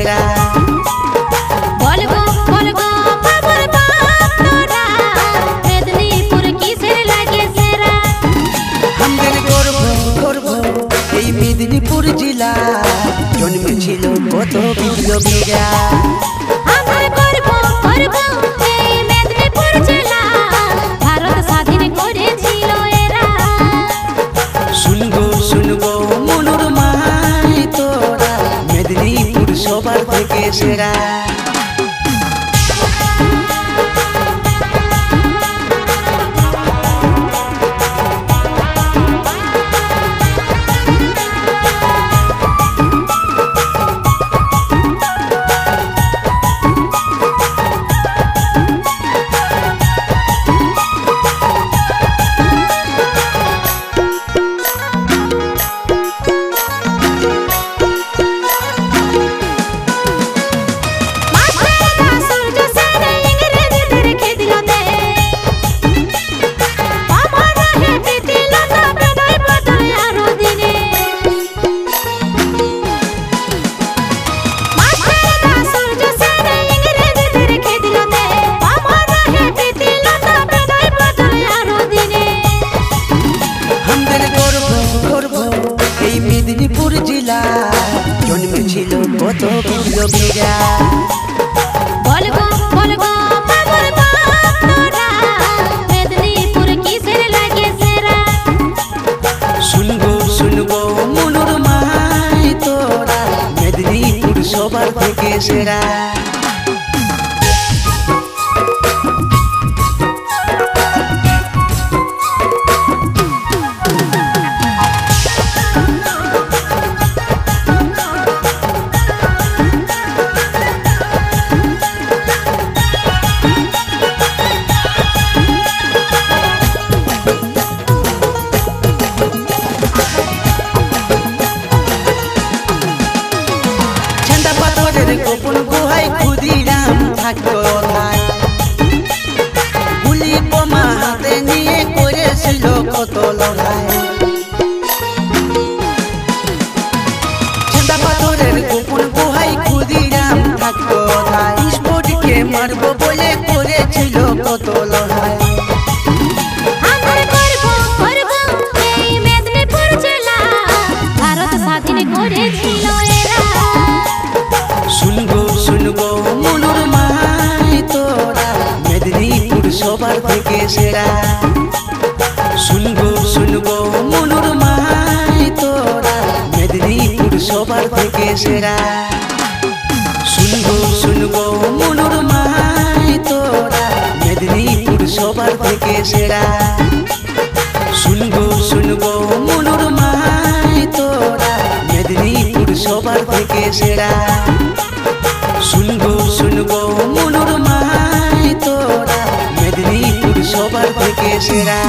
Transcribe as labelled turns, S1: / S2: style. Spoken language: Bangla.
S1: সেরা।
S2: বলবো বলবো খবর বাপরা মেদিনীপুর কিসের লাগে সেরা।
S1: আমাদের গর্ব গর্ব এই মেদিনীপুর জেলা, জন্মেছিল কত বিপ্লবীরা।
S2: আমার গর্ব গর্ব এই মেদিনীপুর জেলা, ভারত স্বাধীন করেছিল এরা।
S1: শুনবো শুনবো মনুর মাই তোরা, মেদিনীপুর সবার থেকে সেরা। মেদিনীপুর জেলা, জন্মেছিল কত বিপ্লবীরা।
S2: বলবো বলবো খবর বাপরা মেদিনীপুর কিসের লাগে সেরা।
S1: শুনবো শুনবো মনুর মাই তোরা, মেদিনীপুর সবার থেকে সেরা। গোপন গুহায় ক্ষুদিরাম থাকতো ঠাই, গুলি বোমা হাতে নিয়ে করেছিল কত লড়াই। ঠান্ডা পাথরের গোপন গুহায় ক্ষুদিরাম থাকতো ঠাই, স্ফোটকে মারবো বলে করেছিল কত লড়াই।
S2: আমার গর্ব গর্ব এই মেদিনীপুর জেলা, ভারত স্বাধীন করেছিল এরা।
S1: শুনবো শুনবো মনুর মাই তোরা, মেদিনীপুর সবার থেকে সেরা। শুনবো শুনবো মনুর মাই তোরা, মেদিনীপুর সবার থেকে সেরা। শুনবো শুনবো মনুর মাই তোরা, মেদিনীপুর সবার থেকে সেরা। শুনবো শুনবো মনুর মাই তোরা, মেদিনীপুর সবার থেকে সেরা। শুনবো শুনবো মনুর মাই তোরা, মেদিনীপুর সবার থেকে সেরা।